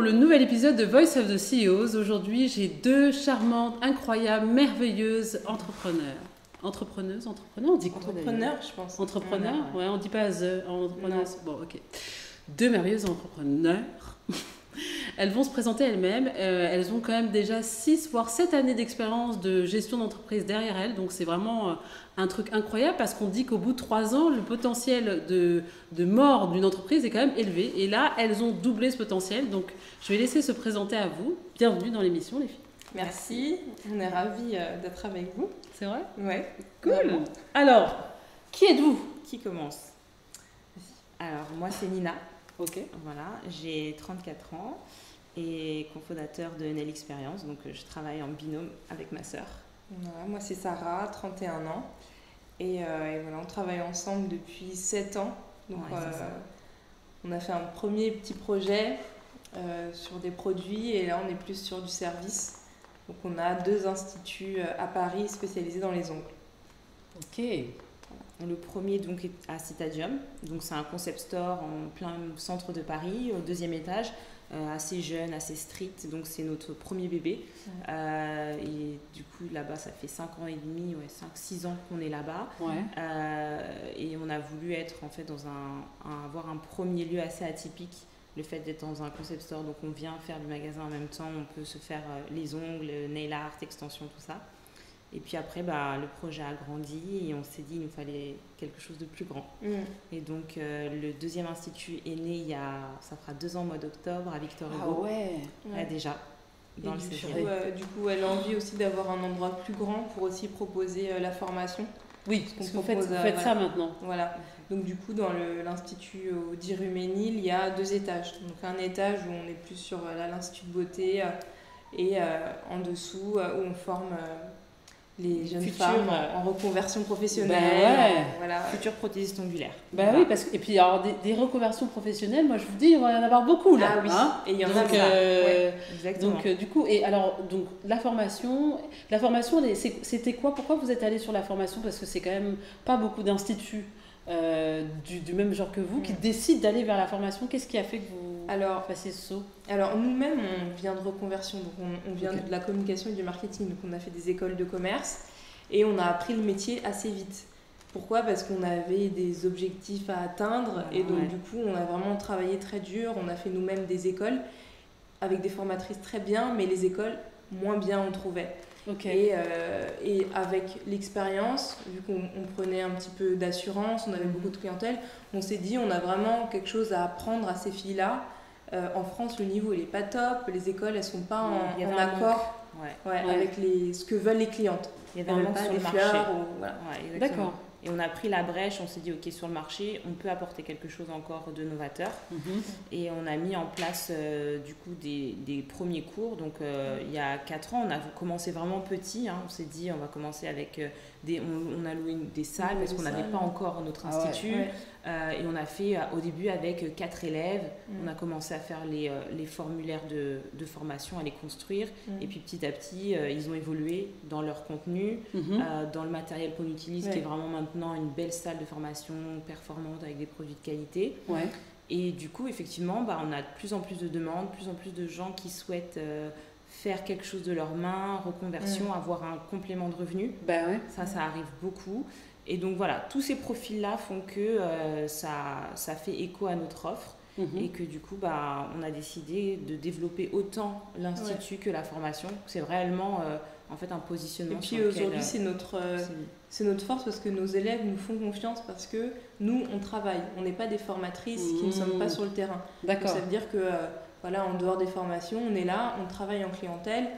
le nouvel épisode de Voice of the CEOs. Aujourd'hui, j'ai deux charmantes, incroyables, merveilleuses entrepreneurs. Entrepreneurs, on dit quoi Entrepreneurs, je pense. Entrepreneurs, ouais, on dit pas entrepreneurs. Bon, ok. Deux merveilleuses entrepreneurs. Elles vont se présenter elles-mêmes. Elles ont quand même déjà 6 voire 7 années d'expérience de gestion d'entreprise derrière elles. Donc c'est vraiment un truc incroyable parce qu'on dit qu'au bout de 3 ans, le potentiel de mort d'une entreprise est quand même élevé. Et là, elles ont doublé ce potentiel. Donc je vais laisser se présenter à vous. Bienvenue dans l'émission, les filles. Merci, on est ravis d'être avec vous. C'est vrai ? Ouais. Cool. Vraiment. Alors, qui êtes-vous ? Qui commence ? Alors, moi c'est Nina. Ok. Voilà, j'ai 34 ans et cofondateur de Nel Experience, donc je travaille en binôme avec ma sœur. Voilà, moi c'est Sarah, 31 ans et voilà, on travaille ensemble depuis 7 ans. Donc ouais, on a fait un premier petit projet sur des produits et là on est plus sur du service. Donc on a 2 instituts à Paris spécialisés dans les ongles. Ok. Le premier donc est à Citadium, donc c'est un concept store en plein centre de Paris, au 2e étage, assez jeune, assez strict, donc c'est notre premier bébé. Et du coup là-bas ça fait 5 ans et demi, 5-6 ans qu'on est là-bas. Et on a voulu être en fait avoir un premier lieu assez atypique. Le fait d'être dans un concept store, donc on vient faire du magasin en même temps, on peut se faire les ongles, nail art, extension, tout ça. Et puis après, le projet a grandi et on s'est dit qu'il nous fallait quelque chose de plus grand. Et donc, le 2e institut est né ça fera 2 ans au mois d'octobre à Victor Hugo. Ah ouais. Déjà, dans le 16e. Du coup, elle a envie aussi d'avoir un endroit plus grand pour aussi proposer la formation. Oui, parce que vous faites ça maintenant. Voilà. Donc du coup, dans l'institut au 10 rue Ménil, il y a 2 étages. Donc un étage où on est plus sur l'institut de beauté et en dessous où on forme les jeunes femmes en reconversion professionnelle. Voilà. Futures prothésistes ongulaires. Oui, parce que, et puis alors des reconversions professionnelles, moi je vous dis, on va y en avoir beaucoup là. Ah oui, et il y en a exactement. Donc du coup, et alors donc la formation c'était quoi ? Pourquoi vous êtes allé sur la formation ? Parce que c'est quand même pas beaucoup d'instituts du même genre que vous qui décident d'aller vers la formation. Qu'est-ce qui a fait que vous fassiez ce saut ? Alors nous-mêmes, on vient de reconversion, donc on vient de la communication et du marketing, donc on a fait des écoles de commerce et on a appris le métier assez vite. Pourquoi ? Parce qu'on avait des objectifs à atteindre et donc du coup on a vraiment travaillé très dur, on a fait nous-mêmes des écoles avec des formatrices très bien, mais les écoles moins bien on trouvait. Okay. Et avec l'expérience, vu qu'on prenait un petit peu d'assurance, on avait beaucoup de clientèle, on s'est dit on a vraiment quelque chose à apprendre à ces filles-là. En France, le niveau il est pas top, les écoles elles sont pas en accord avec ce que veulent les clientes. Il y avait un manque sur le marché. Voilà. D'accord. Et on a pris la brèche, on s'est dit ok, sur le marché, on peut apporter quelque chose encore de novateur. Et on a mis en place du coup des premiers cours. Donc il y a 4 ans, on a commencé vraiment petit. On s'est dit on va commencer avec on a loué des salles parce qu'on n'avait pas encore notre institut. Et on a fait au début avec 4 élèves. On a commencé à faire les formulaires de formation, à les construire. Et puis petit à petit, ils ont évolué dans leur contenu, dans le matériel qu'on utilise, qui est vraiment maintenant une belle salle de formation performante avec des produits de qualité. Et du coup, effectivement, on a de plus en plus de demandes, de plus en plus de gens qui souhaitent faire quelque chose de leurs mains, reconversion, avoir un complément de revenu. Ça arrive beaucoup. Et donc voilà, tous ces profils-là font que ça fait écho à notre offre et que du coup, on a décidé de développer autant l'institut que la formation. C'est réellement en fait un positionnement. Et puis aujourd'hui, c'est notre force parce que nos élèves nous font confiance parce que nous, on travaille. On n'est pas des formatrices qui ne sommes pas sur le terrain. D'accord. Donc, ça veut dire que en dehors des formations, on est là, on travaille en clientèle.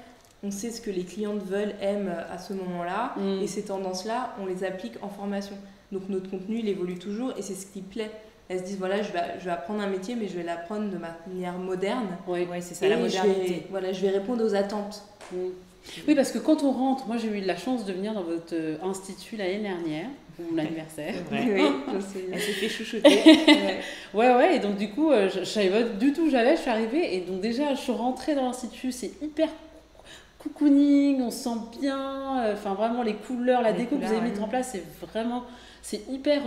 On sait ce que les clientes veulent, aiment à ce moment-là. Et ces tendances-là, on les applique en formation. Donc notre contenu, il évolue toujours et c'est ce qui plaît. Elles se disent, je vais apprendre un métier, mais je vais l'apprendre de manière moderne. Oui, c'est ça, la modernité. Je vais répondre aux attentes. Oui, parce que quand on rentre, moi j'ai eu la chance de venir dans votre institut l'année dernière, pour mon anniversaire. Elle s'est fait chouchouter. Et donc du coup, je savais pas du tout où j'allais, je suis arrivée et donc déjà je suis rentrée dans l'institut, c'est hyper cocooning, on se sent bien, enfin vraiment les couleurs, la déco que vous avez mis en place, c'est hyper,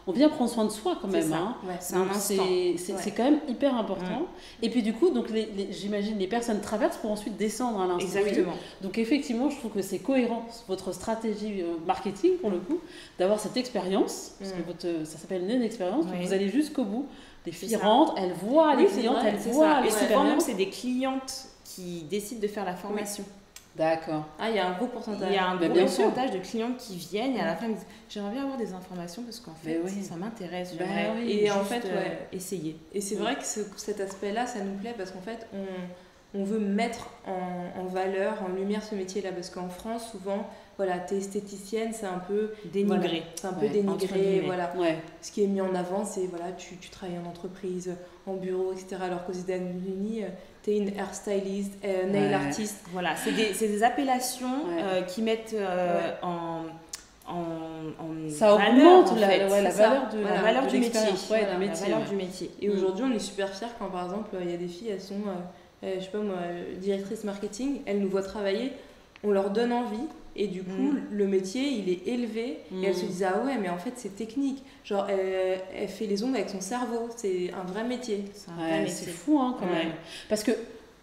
on vient prendre soin de soi quand même, hein. C'est un instant. C'est quand même hyper important. Et puis du coup, donc j'imagine les personnes traversent pour ensuite descendre à l'instant. Exactement. Donc effectivement, je trouve que c'est cohérent votre stratégie marketing pour le coup, d'avoir cette expérience, parce que ça s'appelle une expérience, donc vous allez jusqu'au bout. Les filles rentrent, elles voient les clientes, elles voient et l'expérience. souvent même c'est des clientes qui décident de faire la formation. D'accord. Ah, il y a un gros pourcentage. Il y a un gros pourcentage de clientes qui viennent et à la fin ils disent j'aimerais bien avoir des informations parce qu'en fait ça m'intéresse, j'aimerais et en fait essayer. Et c'est vrai que cet aspect-là, ça nous plaît parce qu'en fait on veut mettre en valeur, en lumière ce métier-là parce qu'en France souvent voilà, t'es esthéticienne, c'est un peu dénigré. Voilà, c'est un peu dénigré, voilà. Ce qui est mis en avant, c'est voilà, tu travailles en entreprise, en bureau, etc. Alors qu'aux États-Unis, t'es une hairstylist, nail artist. Voilà, c'est des appellations qui mettent en ça valeur, augmente la valeur du métier. La valeur du métier. Et aujourd'hui, on est super fiers quand par exemple, il y a des filles, elles sont, je sais pas moi, directrices marketing, elles nous voient travailler, on leur donne envie. Et du coup, le métier, il est élevé. Et elle se disait, ah ouais, mais en fait, c'est technique. Genre, elle fait les ongles avec son cerveau. C'est un vrai métier. C'est fou, hein, quand même. Parce que,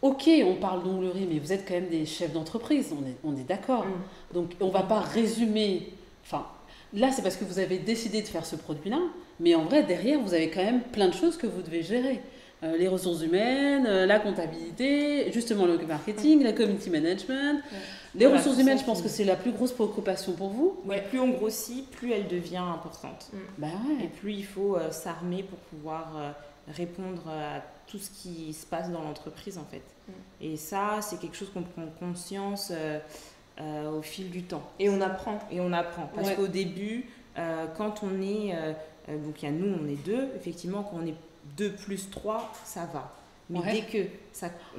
ok, on parle d'onglerie, mais vous êtes quand même des chefs d'entreprise. On est d'accord. Donc, on va pas résumer... Enfin, là, c'est parce que vous avez décidé de faire ce produit-là. Mais en vrai, derrière, vous avez quand même plein de choses que vous devez gérer. Les ressources humaines, la comptabilité, justement le marketing, la community management. Les ressources humaines, je pense que c'est la plus grosse préoccupation pour vous. Plus on grossit, plus elle devient importante. Et plus il faut s'armer pour pouvoir répondre à tout ce qui se passe dans l'entreprise en fait. Et ça, c'est quelque chose qu'on prend conscience au fil du temps. Et on apprend. Parce qu'au début, quand on est... donc nous, on est 2. Effectivement, quand on est 2 plus 3, ça va. Mais dès que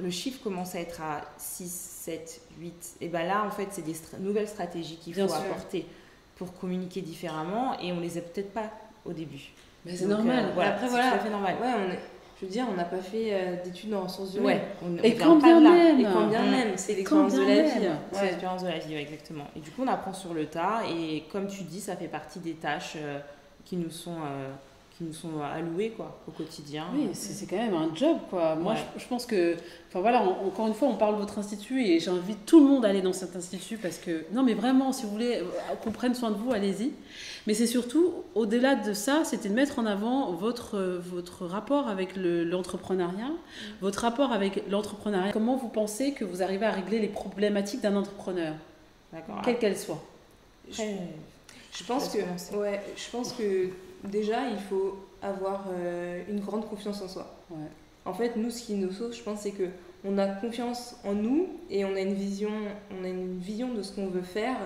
le chiffre commence à être à 6, 7, 8, et bien là, en fait, c'est des nouvelles stratégies qu'il faut apporter pour communiquer différemment et on les a peut-être pas au début. Mais c'est normal. Après, c'est tout à fait normal. Je veux dire, on n'a pas fait d'études en ressources humaines. Et quand bien même. Et quand bien même, c'est l'expérience de la vie. C'est l'expérience de la vie, exactement. Et du coup, on apprend sur le tas et comme tu dis, ça fait partie des tâches qui nous sont alloués quoi, au quotidien. Oui, c'est quand même un job quoi. Moi je pense que, enfin voilà, encore une fois on parle de votre institut et j'invite tout le monde à aller dans cet institut parce que, non mais vraiment si vous voulez qu'on prenne soin de vous, allez-y. Mais c'est surtout, au-delà de ça, c'était de mettre en avant votre rapport avec l'entrepreneuriat, votre rapport avec l'entrepreneuriat. Comment vous pensez que vous arrivez à régler les problématiques d'un entrepreneur, quelles qu'elles soient. Je pense que déjà, il faut avoir une grande confiance en soi. En fait, nous, ce qui nous sauve, je pense, c'est que on a confiance en nous et on a une vision de ce qu'on veut faire.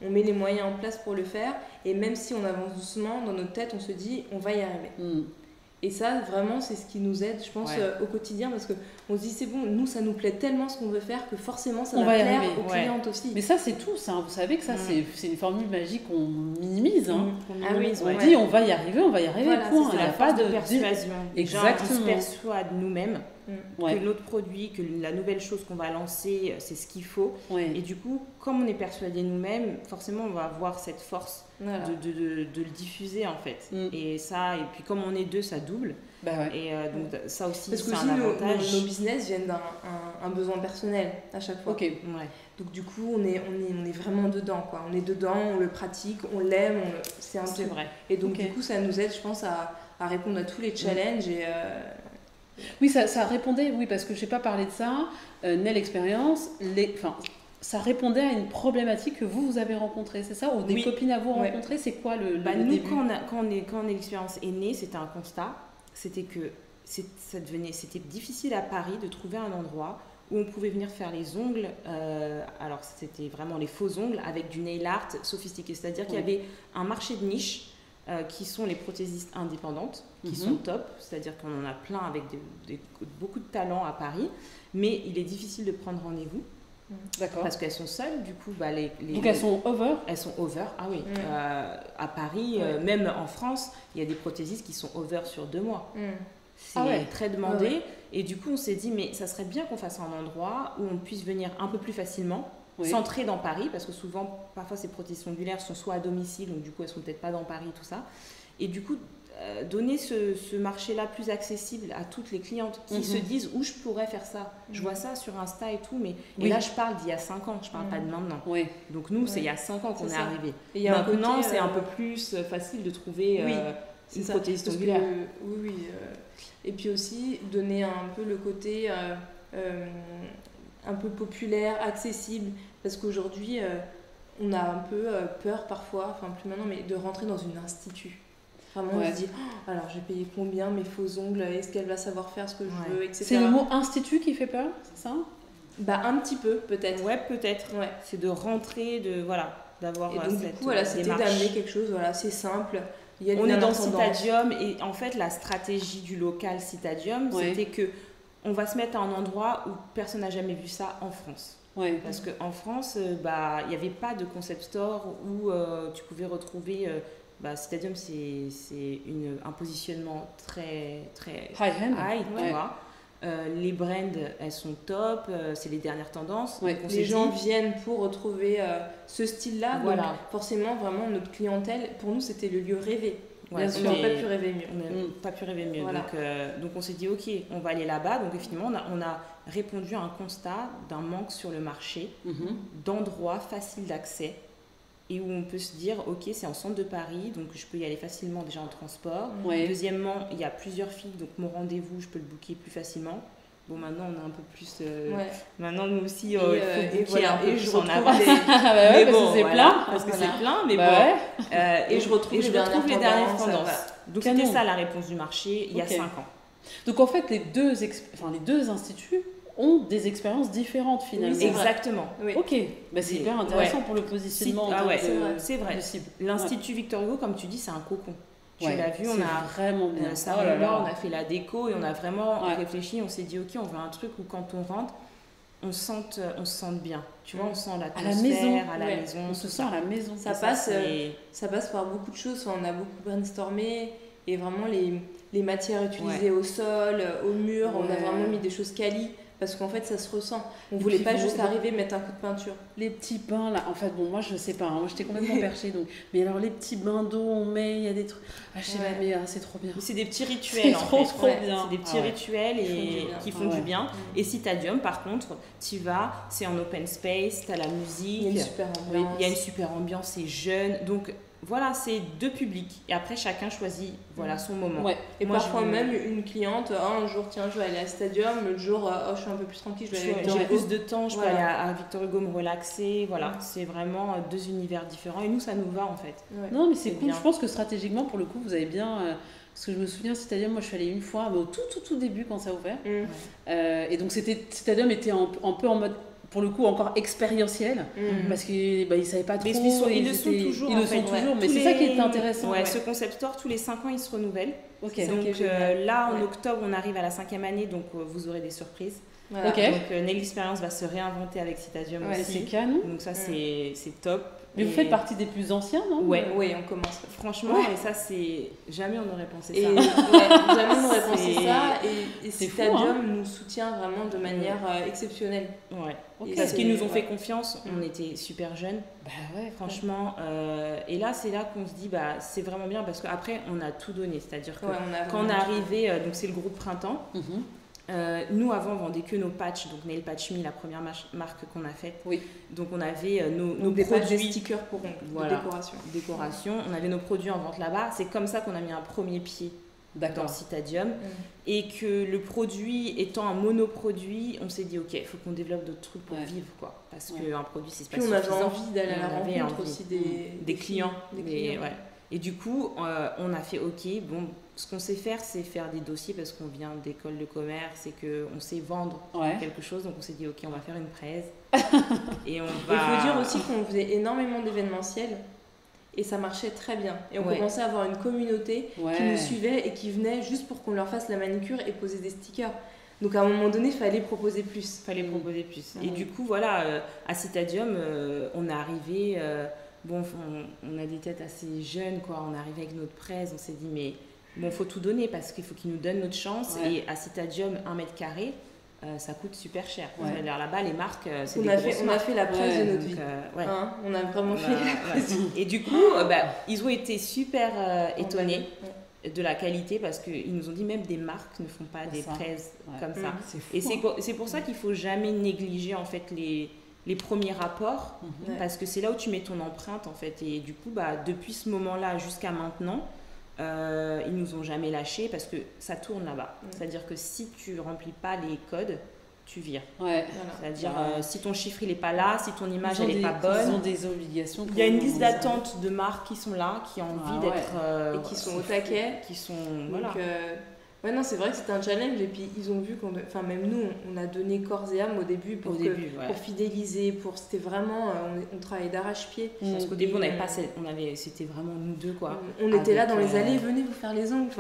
On met les moyens en place pour le faire. Et même si on avance doucement, dans notre tête, on se dit, on va y arriver. Et ça, vraiment, c'est ce qui nous aide, je pense, au quotidien. Parce qu'on se dit, c'est bon, nous, ça nous plaît tellement ce qu'on veut faire que forcément, ça va plaire aux clientes aussi. Mais ça, c'est tout. Ça. Vous savez que ça, c'est une formule magique qu'on minimise. Hein. On dit, on va y arriver, voilà, point. Il n'y a pas de persuasion. Exactement. On se perçoit de nous-mêmes que notre produit, que la nouvelle chose qu'on va lancer, c'est ce qu'il faut. Et du coup, comme on est persuadé nous-mêmes, forcément, on va avoir cette force de le diffuser, en fait. Et ça, et puis comme on est 2, ça double. Et donc ça aussi, c'est un avantage. Nos business viennent d'un besoin personnel à chaque fois. Donc du coup, on est vraiment dedans, quoi. On est dedans, on le pratique, on l'aime, c'est vrai. Et donc du coup, ça nous aide, je pense, à répondre à tous les challenges. Oui, ça répondait, parce que je n'ai pas parlé de ça. Nail Experience, ça répondait à une problématique que vous avez rencontrée, c'est ça? Ou des copines à vous rencontrer, c'est quoi le nous, début? quand l'expérience est née, c'était un constat. C'était que c'était difficile à Paris de trouver un endroit où on pouvait venir faire les ongles, alors c'était vraiment les faux ongles avec du nail art sophistiqué, c'est-à-dire qu'il y avait un marché de niche qui sont les prothésistes indépendantes, qui sont top, c'est-à-dire qu'on en a plein avec beaucoup de talent à Paris, mais il est difficile de prendre rendez-vous. D'accord. Parce qu'elles sont seules, du coup, donc elles sont over. Elles sont over, ah oui. À Paris, même en France, il y a des prothésistes qui sont over sur 2 mois. C'est très demandé. Et du coup, on s'est dit, mais ça serait bien qu'on fasse un endroit où on puisse venir un peu plus facilement, centré dans Paris, parce que souvent, parfois, ces prothèses ongulaires sont soit à domicile, donc du coup, elles sont peut-être pas dans Paris, tout ça. Et du coup, donner ce marché-là plus accessible à toutes les clientes qui se disent où je pourrais faire ça. Je vois ça sur Insta et tout, mais et là, je parle d'il y a 5 ans, je parle pas de maintenant. Donc nous, c'est il y a 5 ans qu'on est arrivé. Et maintenant, c'est un peu plus facile de trouver une prothèse ongulaire. Et puis aussi, donner un peu le côté un peu populaire, accessible, parce qu'aujourd'hui, on a un peu peur parfois, enfin plus maintenant, mais de rentrer dans une institut. Vraiment, on se dit, alors j'ai payé combien mes faux ongles, est-ce qu'elle va savoir faire ce que je veux, etc. C'est le mot institut qui fait peur, c'est ça? Un petit peu, peut-être. Ouais, peut-être. C'est de rentrer, d'avoir et donc, du coup, c'était d'amener quelque chose, c'est simple. On est dans Citadium et en fait, la stratégie du local Citadium, c'était que on va se mettre à un endroit où personne n'a jamais vu ça en France. Parce qu'en France, il n'y avait pas de concept store où tu pouvais retrouver... Citadium, c'est un positionnement très, très high, tu vois. Les brands, elles sont top, c'est les dernières tendances. Les gens viennent pour retrouver ce style-là. Donc forcément, vraiment, notre clientèle, pour nous, c'était le lieu rêvé. On n'a pas pu rêver mieux. On n'a pas pu rêver mieux. Donc on s'est dit, ok, on va aller là-bas. Donc finalement, on a répondu à un constat d'un manque sur le marché, d'endroits faciles d'accès. Et où on peut se dire, ok, c'est en centre de Paris, donc je peux y aller facilement déjà en transport. Deuxièmement, il y a plusieurs filles, donc mon rendez-vous, je peux le booker plus facilement. Bon, maintenant, on a un peu plus... Maintenant, nous aussi, il faut booker un peu plus en avance. Mais bon, c'est plein. Parce que c'est plein, mais et je retrouve les dernières tendances. Donc, c'était ça la réponse du marché il y a 5 ans. Donc, en fait, les deux instituts ont des expériences différentes finalement. Exactement. Ok, c'est hyper intéressant pour le positionnement. C'est vrai. L'Institut Victor Hugo, comme tu dis, c'est un cocon. Tu l'as vu, on a vraiment bien. On a fait la déco et on a vraiment réfléchi. On s'est dit, ok, on veut un truc où quand on rentre, on se sente bien. Tu vois, on sent l'atmosphère à la maison. On se sent à la maison. Ça passe par beaucoup de choses. On a beaucoup brainstormé et vraiment les matières utilisées au sol, au mur, on a vraiment mis des choses quali. Parce qu'en fait, ça se ressent. On voulait pas juste arriver, mettre un coup de peinture. Les petits bains, là, en fait, bon, moi, je sais pas. Moi, j'étais complètement perchée. Donc... Mais alors, les petits bains d'eau, on met, il y a des trucs... je sais pas, mais c'est trop bien. C'est des petits rituels, trop bien. C'est des petits rituels qui font du bien. Et Citadium, par contre, tu vas, c'est en open space, tu as la musique. Il y a une super ambiance. Il y a une super ambiance, c'est jeune. Donc, voilà, c'est deux publics. Et après, chacun choisit son moment. Et moi, parfois même, une cliente, un jour, tiens, je vais aller à Stadium. L'autre jour, je suis un peu plus tranquille, je vais aller à Victor Hugo. J'ai plus de temps, je peux aller à Victor Hugo me relaxer. Voilà, c'est vraiment deux univers différents. Et nous, ça nous va, en fait. Non, mais c'est cool. Bien. Je pense que stratégiquement, pour le coup, vous avez bien... Parce que je me souviens, Citadium, moi, je suis allée une fois, mais au tout début, quand ça a ouvert. Et donc, Citadium était un peu en mode... pour le coup encore expérientiel parce qu'ils ne savaient pas trop. Ils le sont toujours. Mais c'est ça qui est intéressant. Ce concept store, tous les 5 ans, il se renouvelle. Donc là, en octobre, on arrive à la 5e année, donc vous aurez des surprises. Donc Nail Experience va se réinventer avec Citadium aussi. C'est canon. Donc ça, c'est top. Mais vous faites partie des plus anciens, non? Oui, on commence. Franchement, et ça, c'est... Jamais on n'aurait pensé ça. Jamais on n'aurait pensé ça. Et Citadium nous soutient vraiment de manière exceptionnelle. Parce qu'ils nous ont fait confiance. On était super jeunes. Franchement. Et là, c'est là qu'on se dit, c'est vraiment bien parce qu'après, on a tout donné. C'est-à-dire que quand on est arrivé, donc c'est le groupe Printemps. Nous, avant, on vendait que nos patchs, donc Nail Patch Me, la première marque qu'on a faite. Donc, on avait nos produits. Des stickers pour ongles, de décoration. On avait nos produits en vente là-bas. C'est comme ça qu'on a mis un premier pied dans Citadium. Et que le produit étant un monoproduit, on s'est dit, ok, il faut qu'on développe d'autres trucs pour vivre, quoi. Parce qu'un produit, c'est pas suffisant. Puis on avait envie d'aller à la rencontre aussi des clients. Et du coup, on a fait, ok, bon, ce qu'on sait faire, c'est faire des dossiers parce qu'on vient d'école de commerce et qu'on sait vendre quelque chose. Donc on s'est dit, ok, on va faire une presse. Et on va... Il faut dire aussi qu'on faisait énormément d'événementiels et ça marchait très bien. Et on commençait à avoir une communauté qui nous suivait et qui venait juste pour qu'on leur fasse la manicure et poser des stickers. Donc à un moment donné, il fallait proposer plus. Et du coup, voilà, à Citadium, on est arrivé... on a des têtes assez jeunes, quoi. On est arrivé avec notre presse, on s'est dit, mais bon, faut tout donner parce qu'il faut qu'ils nous donnent notre chance. Et à Citadium, 1 mètre carré, ça coûte super cher. C'est-à-dire là-bas, les marques, c'est des grosses marques. On a fait la presse de notre vie. Hein, on a vraiment fait la presse. Et du coup, ils ont été super étonnés de la qualité parce qu'ils nous ont dit même des marques ne font pas des fraises comme ça. Et c'est pour ça qu'il ne faut jamais négliger en fait les premiers rapports parce que c'est là où tu mets ton empreinte en fait. Et du coup, depuis ce moment-là jusqu'à maintenant, ils nous ont jamais lâchés parce que ça tourne là-bas. C'est-à-dire que si tu remplis pas les codes, tu vires. C'est-à-dire si ton chiffre il est pas là, si ton image elle est pas bonne, ils ont des obligations. Il y a une liste d'attente de marques qui sont là, qui ont envie d'être et qui sont au taquet, qui sont donc, non, c'est vrai que c'était un challenge et puis ils ont vu même nous on a donné corps et âme au début pour fidéliser, c'était vraiment on travaillait d'arrache-pied parce qu'au début c'était vraiment nous deux quoi. On était là dans les allées, venez vous faire les ongles.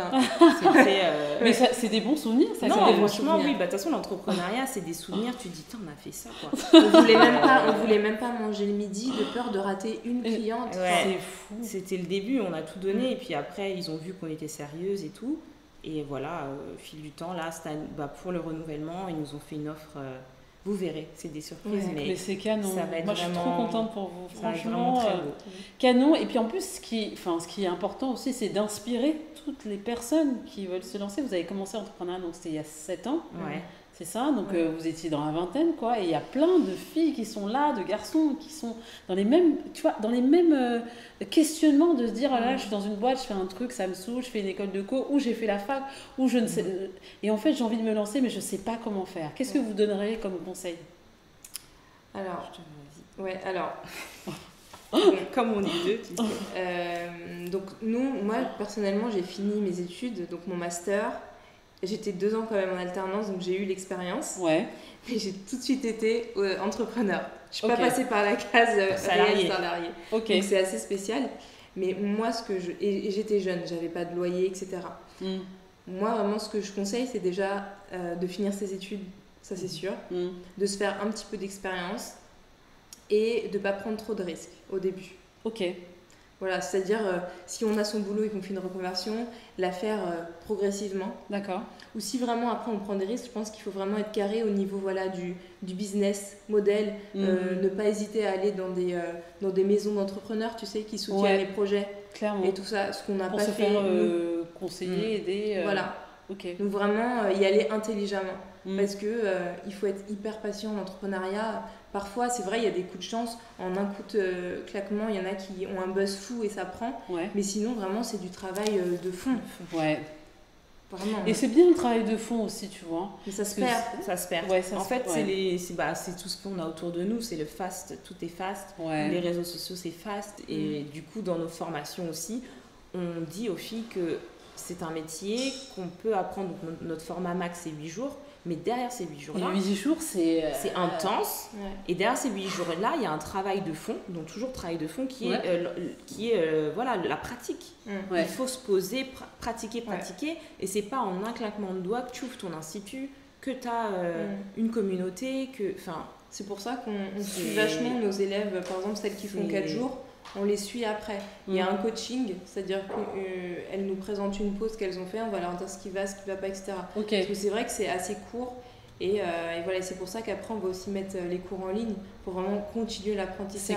Mais c'est des bons souvenirs ça. Non, franchement oui, de toute façon l'entrepreneuriat c'est des souvenirs, tu te dis on a fait ça quoi. On voulait même pas manger le midi de peur de rater une cliente. C'est fou. C'était le début, on a tout donné et puis après ils ont vu qu'on était sérieuse et tout. Et voilà, au fil du temps, là, pour le renouvellement, ils nous ont fait une offre. Vous verrez, c'est des surprises, mais c'est canon. Ça va être Moi, je suis trop contente pour vous. Franchement, très beau. Canon. Et puis en plus, ce qui est important aussi, c'est d'inspirer toutes les personnes qui veulent se lancer. Vous avez commencé l'entrepreneuriat, donc c'était il y a 7 ans. C'est ça, donc vous étiez dans la vingtaine, quoi, et il y a plein de filles qui sont là, de garçons qui sont dans les mêmes, questionnements de se dire, là, je suis dans une boîte, je fais un truc, ça me saoule, je fais une école de co, ou j'ai fait la fac, ou je ne sais... Et en fait, j'ai envie de me lancer, mais je ne sais pas comment faire. Qu'est-ce que vous donneriez comme conseil? Alors, comme on est deux, tu sais. Donc moi, personnellement, j'ai fini mes études, donc mon master. J'étais 2 ans quand même en alternance, donc j'ai eu l'expérience. Mais j'ai tout de suite été entrepreneur. Je suis pas passée par la case salarié. Donc c'est assez spécial. Mais moi, et j'étais jeune, j'avais pas de loyer, etc. Moi, vraiment, ce que je conseille, c'est déjà de finir ses études, ça c'est sûr. De se faire un petit peu d'expérience et de pas prendre trop de risques au début. Voilà, c'est-à-dire si on a son boulot et qu'on fait une reconversion, la faire progressivement. D'accord. Ou si vraiment après on prend des risques, je pense qu'il faut vraiment être carré au niveau du business model, ne pas hésiter à aller dans des maisons d'entrepreneurs, tu sais, qui soutiennent les projets. Clairement. Et tout ça, ce qu'on n'a pas fait. Pour se faire conseiller, aider. Voilà. Donc vraiment y aller intelligemment. Parce que il faut être hyper patient en entrepreneuriat. Parfois, c'est vrai, il y a des coups de chance. En un coup de claquement, il y en a qui ont un buzz fou et ça prend. Mais sinon, vraiment, c'est du travail de fond. Vraiment. Et c'est bien le travail de fond aussi, tu vois. Mais ça se perd. Ça se perd. En fait, c'est tout ce qu'on a autour de nous. C'est le fast, tout est fast. Les réseaux sociaux, c'est fast. Et du coup, dans nos formations aussi, on dit aux filles que c'est un métier qu'on peut apprendre. Donc, notre format max, c'est 8 jours. Mais derrière ces 8 jours-là, 8 jours, c'est intense. Et derrière ces 8 jours-là, il y a un travail de fond, donc toujours travail de fond, qui est la pratique. Il faut se poser, pratiquer. Et c'est pas en un claquement de doigts que tu ouvres ton institut, que tu as une communauté. C'est pour ça qu'on suit vachement nos élèves, par exemple celles qui font 4 jours. On les suit après. Il y a un coaching, c'est-à-dire qu'elles nous présentent une pause qu'elles ont fait, on va leur dire ce qui va pas, etc. Parce que c'est vrai que c'est assez court. Et voilà, c'est pour ça qu'après, on va aussi mettre les cours en ligne pour vraiment continuer l'apprentissage,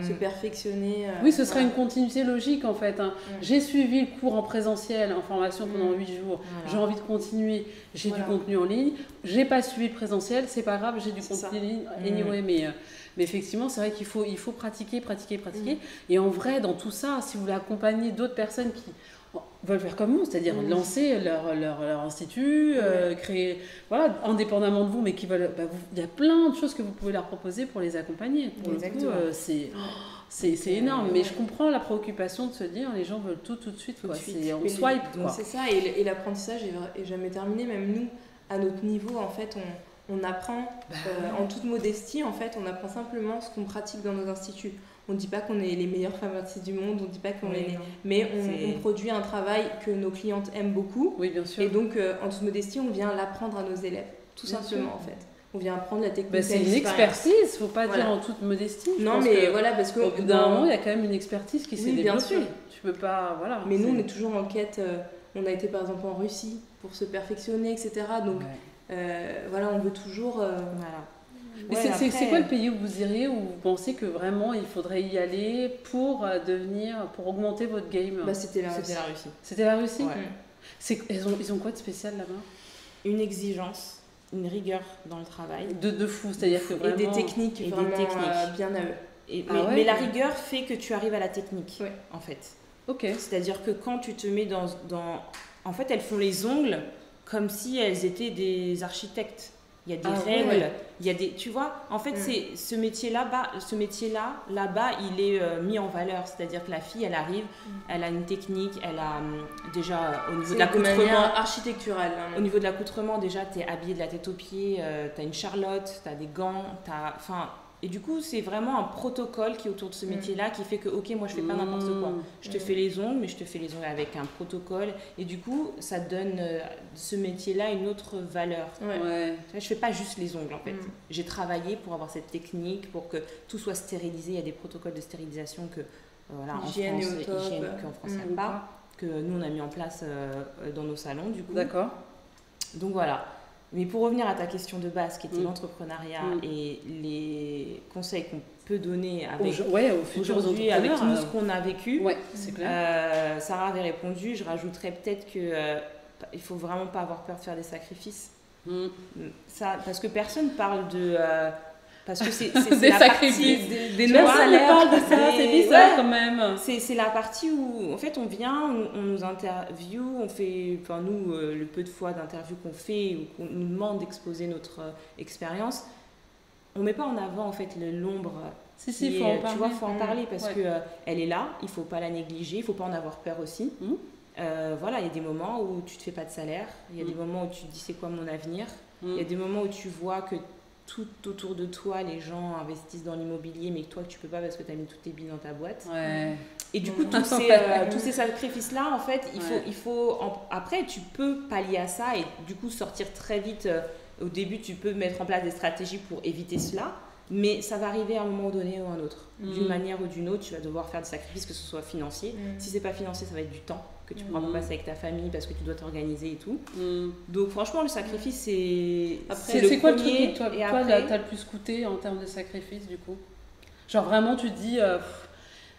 se perfectionner. Oui, ce serait une continuité logique en fait. J'ai suivi le cours en présentiel, en formation pendant 8 jours. J'ai envie de continuer. J'ai du contenu en ligne. J'ai pas suivi le présentiel, c'est pas grave, j'ai du contenu en ligne. Anyway, mais effectivement, c'est vrai qu'il faut pratiquer. Et en vrai, dans tout ça, si vous voulez accompagner d'autres personnes qui veulent faire comme vous, c'est-à-dire lancer leur institut, créer, indépendamment de vous, mais qui veulent, il y a plein de choses que vous pouvez leur proposer pour les accompagner. Pour le coup, c'est énorme. Mais je comprends la préoccupation de se dire, les gens veulent tout de suite. On swipe. C'est ça, et l'apprentissage est jamais terminé. Même nous, à notre niveau, en fait, on apprend en toute modestie, en fait, on apprend simplement ce qu'on pratique dans nos instituts. On ne dit pas qu'on est les meilleurs pharmaciens du monde, on ne dit pas qu'on mais on produit un travail que nos clientes aiment beaucoup. Oui, bien sûr. Et donc, en toute modestie, on vient l'apprendre à nos élèves, tout simplement, en fait. On vient apprendre la technique. C'est une expertise, il ne faut pas dire en toute modestie. Non, mais voilà, parce qu'au bout d'un moment, il y a quand même une expertise qui s'est développée. Bien sûr. Tu peux pas, Mais nous, on est toujours en quête on a été par exemple en Russie pour se perfectionner, etc. Donc voilà, on veut toujours... Voilà. Mais c'est quoi le pays où vous iriez, où vous pensez que vraiment il faudrait y aller pour pour augmenter votre game? C'était la Russie. C'était la Russie. Ils ont quoi de spécial là-bas? Une exigence, une rigueur dans le travail. De fou, c'est-à-dire que vraiment... Et des techniques vraiment bien à eux. Mais la rigueur fait que tu arrives à la technique, en fait. Ok. C'est-à-dire que quand tu te mets dans... En fait, elles font les ongles comme si elles étaient des architectes. Il y a des règles, il y a des... Tu vois, en fait, c'est ce métier-là, là-bas, il est mis en valeur. C'est-à-dire que la fille, elle arrive, elle a une technique, elle a déjà, au niveau de l'accoutrement... architecturale. Hein. Au niveau de l'accoutrement, déjà, tu es habillée de la tête aux pieds, tu as une charlotte, tu as des gants, et du coup, c'est vraiment un protocole qui est autour de ce métier-là qui fait que, ok, moi, je fais pas n'importe quoi. Je te fais les ongles, mais je te fais les ongles avec un protocole. Et du coup, ça donne ce métier-là une autre valeur. Je fais pas juste les ongles, en fait. J'ai travaillé pour avoir cette technique, pour que tout soit stérilisé. Il y a des protocoles de stérilisation que, hygiène qu'en France, il n'y a pas, que nous, on a mis en place dans nos salons, du coup. D'accord. Donc, voilà. Mais pour revenir à ta question de base, qui était l'entrepreneuriat et les conseils qu'on peut donner aujourd'hui avec tout ce qu'on a vécu, c'est clair. Sarah avait répondu, je rajouterais peut-être qu'il ne faut vraiment pas avoir peur de faire des sacrifices. Ça, parce que personne parle de... parce que c'est la partie des salaires. Parle de ça, c'est bizarre quand même. C'est la partie où en fait on vient, on nous interviewe, on fait, nous le peu de fois d'interviews qu'on fait ou qu'on nous demande d'exposer notre expérience, on met pas en avant en fait l'ombre. Si, faut en parler. Tu vois, faut en parler parce que elle est là, il faut pas la négliger, il faut pas en avoir peur aussi. Voilà, il y a des moments où tu te fais pas de salaire, il y a des moments où tu te dis c'est quoi mon avenir, il y a des moments où tu vois que tout autour de toi, les gens investissent dans l'immobilier, mais que toi, tu peux pas parce que tu as mis toutes tes billes dans ta boîte. Et du coup, tous ces sacrifices-là, en fait, après, tu peux pallier à ça et du coup sortir très vite. Au début, tu peux mettre en place des stratégies pour éviter cela, mais ça va arriver à un moment donné ou à un autre. D'une manière ou d'une autre, tu vas devoir faire des sacrifices, que ce soit financier. Si c'est pas financier, ça va être du temps que tu pourras pas passer avec ta famille parce que tu dois t'organiser et tout. Donc franchement, le sacrifice, c'est quoi le truc qui toi t'as le plus coûté en termes de sacrifice du coup? Genre vraiment tu te dis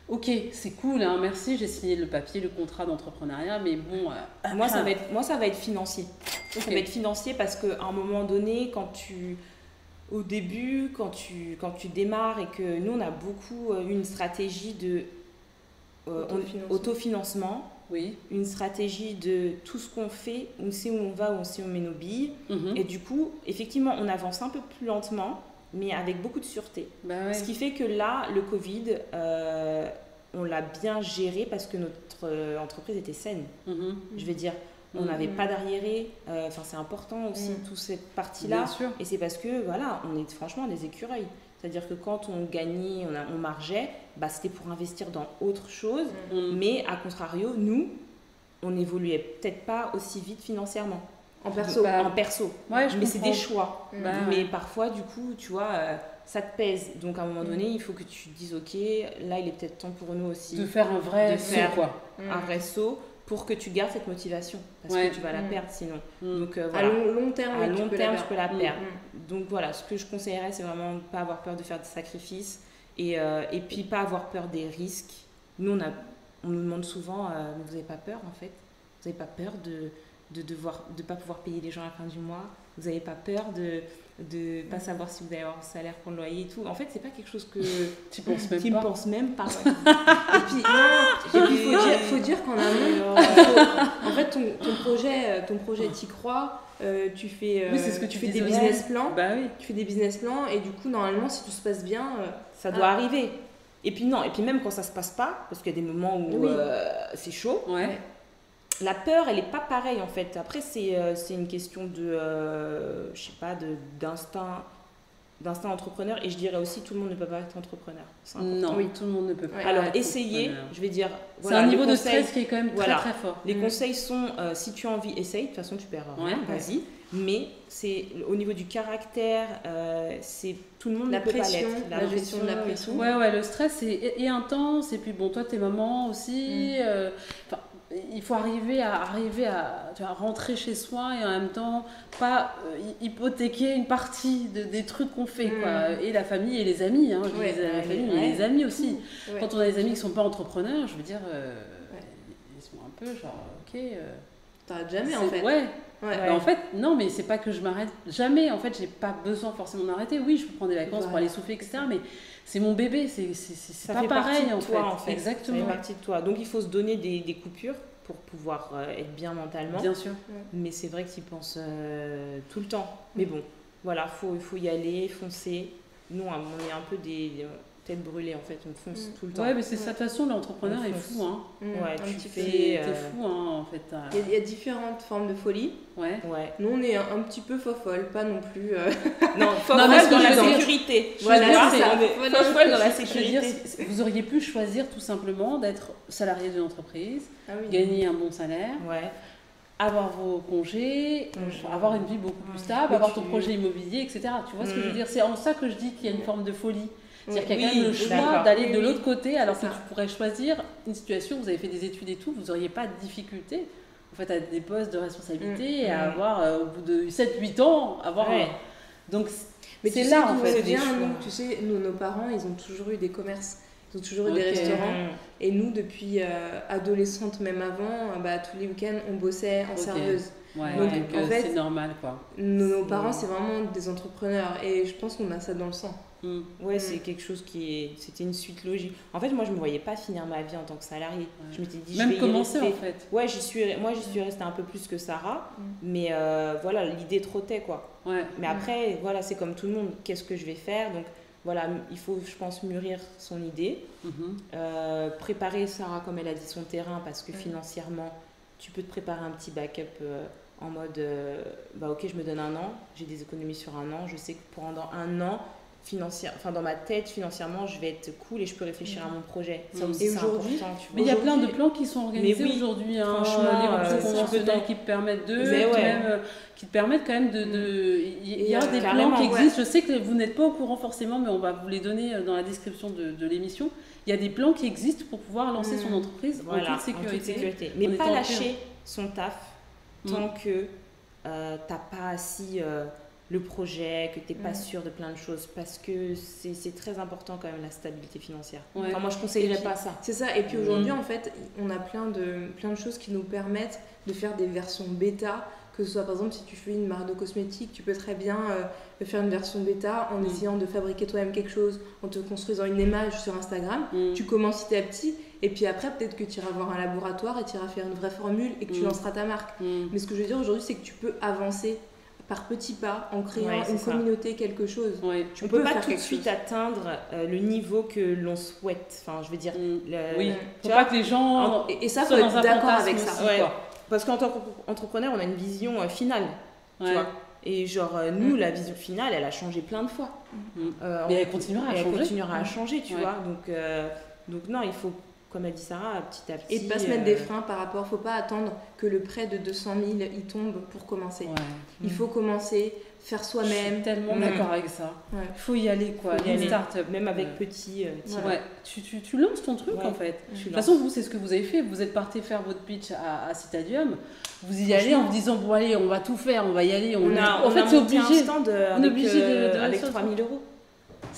ok, c'est cool, hein, merci, j'ai signé le papier, le contrat d'entrepreneuriat, mais bon... Moi, ça va être financier. Ça va être financier parce qu'à un moment donné, au début, quand tu démarres et que nous, on a beaucoup une stratégie de autofinancement, une stratégie de tout ce qu'on fait, on sait où on va, on sait où on met nos billes. Et du coup, effectivement, on avance un peu plus lentement, mais avec beaucoup de sûreté. Ce qui fait que là, le Covid, on l'a bien géré parce que notre entreprise était saine. Je vais dire, on n'avait pas d'arriéré. C'est important aussi, toute cette partie-là. Et c'est parce que, voilà, on est franchement des écureuils. C'est-à-dire que quand on gagnait, on margeait, c'était pour investir dans autre chose. Mais à contrario, nous, on n'évoluait peut-être pas aussi vite financièrement. En perso. Mais c'est des choix. Mais parfois, du coup, tu vois, ça te pèse. Donc, à un moment donné, il faut que tu te dises, ok, là, il est peut-être temps pour nous aussi. De faire un vrai saut, quoi. Un vrai saut pour que tu gardes cette motivation. Parce que tu vas la perdre sinon. Donc, voilà. À long terme, tu peux la perdre. Donc, voilà, ce que je conseillerais, c'est vraiment ne pas avoir peur de faire des sacrifices et puis pas avoir peur des risques. Nous, on nous demande souvent, mais vous n'avez pas peur, en fait? Vous n'avez pas peur de pas pouvoir payer les gens à la fin du mois? Vous n'avez pas peur de pas savoir si vous allez avoir un salaire pour le loyer et tout? En fait, c'est pas quelque chose que tu me penses même pas. Et puis il faut dire qu'en amont, en fait, ton projet, t'y crois. Tu fais, tu fais des business plans. Tu fais des business plans et du coup, normalement, si tout se passe bien, ça doit arriver. Et puis même quand ça se passe pas, parce qu'il y a des moments où c'est chaud. La peur, elle n'est pas pareille en fait. Après, c'est une question de, je sais pas, d'instinct entrepreneur. Et je dirais aussi, tout le monde ne peut pas être entrepreneur. Non, tout le monde ne peut pas. Alors, essayez, je vais dire... c'est un niveau de stress qui est quand même très très fort. Les conseils sont, si tu as envie, essaye. De toute façon, tu perds rien, vas-y. Mais c'est au niveau du caractère, tout le monde ne peut pas l'être. La gestion de la pression. Ouais, le stress est intense. Et puis bon, toi, t'es maman aussi. il faut arriver à tu vois, rentrer chez soi et en même temps pas hypothéquer une partie des trucs qu'on fait, quoi. Et la famille et les amis, hein, je dis la famille, mais les amis aussi. Quand on a des amis qui sont pas entrepreneurs, je veux dire, ils sont un peu genre, ok... T'arrêtes jamais en fait. En fait, non, mais c'est pas que je m'arrête jamais. En fait, j'ai pas besoin forcément d'arrêter. Oui, je peux prendre des vacances pour aller souffler, etc. Mais c'est mon bébé, c'est pas pareil en fait. Exactement. Ça fait partie de toi. Donc il faut se donner des coupures pour pouvoir être bien mentalement. Bien sûr. Mais c'est vrai que tu y penses tout le temps. Mais bon, voilà, il faut y aller, foncer. Nous, on est un peu des tête brûlée en fait, on fonce tout le temps. Ouais, mais c'est ça, de toute façon, l'entrepreneur est fou, hein. T'es fou, hein, en fait. Il y a différentes formes de folie. Nous, on est un petit peu fofolle, pas non plus. Non, fofolle dans la sécurité. Voilà, c'est ça. Fofolle dans la sécurité. Vous auriez pu choisir tout simplement d'être salarié d'une entreprise, gagner un bon salaire. Avoir vos congés, avoir une vie beaucoup plus stable, avoir ton projet immobilier, etc. Tu vois ce que je veux dire? C'est en ça que je dis qu'il y a une forme de folie. C'est-à-dire qu'il y a quand même le choix d'aller de l'autre côté, alors que tu pourrais choisir une situation, vous avez fait des études et tout, vous n'auriez pas de difficulté en fait, à des postes de responsabilité et à avoir, au bout de 7-8 ans, avoir... Donc c'est là en fait. Tu sais, nos parents, ils ont toujours eu des commerces. Ils ont toujours eu des restaurants. Et nous, depuis adolescente, même avant, tous les week-ends, on bossait en serveuse. Donc, en fait, c'est normal, quoi. Nos parents, c'est vraiment des entrepreneurs. Et je pense qu'on a ça dans le sang. C'est quelque chose c'était une suite logique. En fait, moi, je me voyais pas finir ma vie en tant que salariée. Je m'étais dit, même je vais commencer, y rester. En fait. Moi, j'y suis restée un peu plus que Sarah. Mais voilà, l'idée trottait, quoi. Mais après, voilà, c'est comme tout le monde. Qu'est-ce que je vais faire? Donc, voilà, il faut, je pense, mûrir son idée, préparer, Sarah, comme elle a dit, son terrain, parce que financièrement, tu peux te préparer un petit backup en mode, ok, je me donne un an, j'ai des économies sur un an, je sais que pendant un an, dans ma tête, financièrement, je vais être cool et je peux réfléchir à mon projet. Ça aussi, c'est important, tu vois. Mais il y a plein de plans qui sont organisés aujourd'hui, franchement, les ruptures conventionnelles qui te permettent qui te permettent quand même il y a des plans qui existent. Je sais que vous n'êtes pas au courant forcément, mais on va vous les donner dans la description de l'émission. Il y a des plans qui existent pour pouvoir lancer son entreprise en toute sécurité. Mais pas lâcher son taf tant que t'as pas assis le projet, que tu n'es pas sûr de plein de choses, parce que c'est très important quand même la stabilité financière. Enfin, moi, je ne conseillerais pas ça. C'est ça, et puis aujourd'hui, en fait, on a plein de choses qui nous permettent de faire des versions bêta, que ce soit par exemple si tu fais une marque de cosmétiques, tu peux très bien faire une version bêta en essayant de fabriquer toi-même quelque chose, en te construisant une image sur Instagram. Tu commences petit à petit, et puis après, peut-être que tu iras voir un laboratoire et tu iras faire une vraie formule et que tu lanceras ta marque. Mais ce que je veux dire aujourd'hui, c'est que tu peux avancer par petits pas, en créant une communauté, quelque chose. Tu ne peux pas tout de suite atteindre le niveau que l'on souhaite. Enfin, je veux dire... Faut pas que les gens... Et ça, faut être d'accord avec ça. Parce qu'en tant qu'entrepreneur, on a une vision finale. Tu vois. Et genre, nous, la vision finale, elle a changé plein de fois. Mais elle continuera à changer. Tu vois. Donc non, il faut... Comme a dit Sarah, petit à petit. Et de ne pas se mettre des freins par rapport. Il ne faut pas attendre que le prêt de 200 000 il tombe pour commencer. Il faut commencer, faire soi-même. Je suis tellement d'accord avec ça. Il faut y aller, quoi. Il y a une start-up. Même avec petit. Tu lances ton truc, en fait. De toute façon, vous, c'est ce que vous avez fait. Vous êtes parti faire votre pitch à Citadium. Vous y allez en vous disant, bon, allez, on va tout faire, on va y aller. En fait, c'est obligé. On a un stand avec 3 000 euros.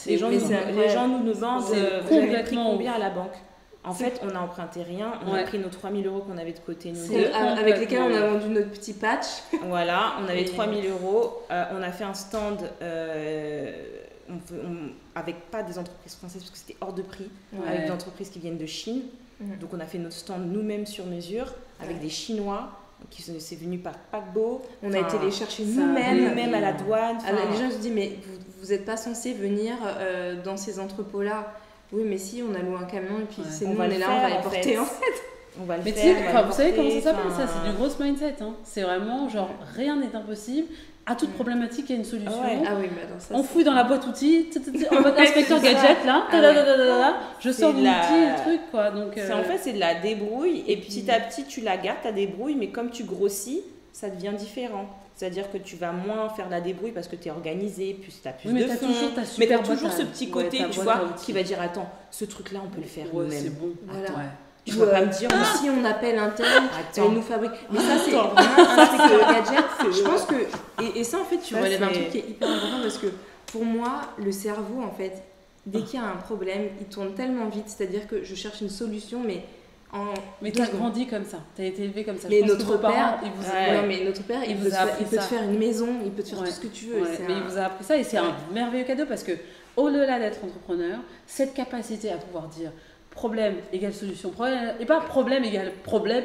Les gens nous vendent complètement combien à la banque. En fait, on n'a emprunté rien, on a pris nos 3 000 euros qu'on avait de côté, avec lesquels on a vendu notre petit patch. Voilà, on avait 3 000 euros, on a fait un stand avec pas des entreprises françaises parce que c'était hors de prix, avec des entreprises qui viennent de Chine. Donc on a fait notre stand nous-mêmes sur mesure, avec des Chinois. C'est venu par paquebot. On a été les chercher nous-mêmes à la douane. Les gens se disent, mais vous n'êtes pas censé venir dans ces entrepôts-là. Oui, mais si, on a loué un camion et puis c'est nous, on est là, on va les porter en fait. On va le mais faire. Vous savez comment ça s'appelle ça? C'est du gros mindset. C'est vraiment genre rien n'est impossible. À toute problématique, il y a une solution. On fouille dans la boîte outils, en mode inspecteur gadget là, je sors de l'outil, le truc quoi. Donc, en fait, c'est de la débrouille et petit à petit, tu la gardes, ta débrouille, mais comme tu grossis, ça devient différent. C'est-à-dire que tu vas moins faire de la débrouille parce que tu es organisé, plus tu as plus de fonds. Mais tu as toujours ce petit côté, tu vois, qui va dire attends, ce truc-là, on peut le faire nous-mêmes. C'est bon. Voilà. Tu vas pas me dire, si on appelle un tel, Attends. elle nous fabrique. Mais ça, c'est vraiment un secteur gadget. Je pense que. Et ça, en fait, tu relèves un truc qui est hyper important parce que pour moi, le cerveau, en fait, dès qu'il y a un problème, il tourne tellement vite. C'est-à-dire que je cherche une solution, mais. Mais tu as grandi comme ça, tu as été élevé comme ça. Mais notre père, il peut te faire une maison, il peut te faire tout ce que tu veux. Mais il vous a appris ça et c'est un merveilleux cadeau parce que au-delà d'être entrepreneur, cette capacité à pouvoir dire problème égale solution, problème, et pas problème égale problème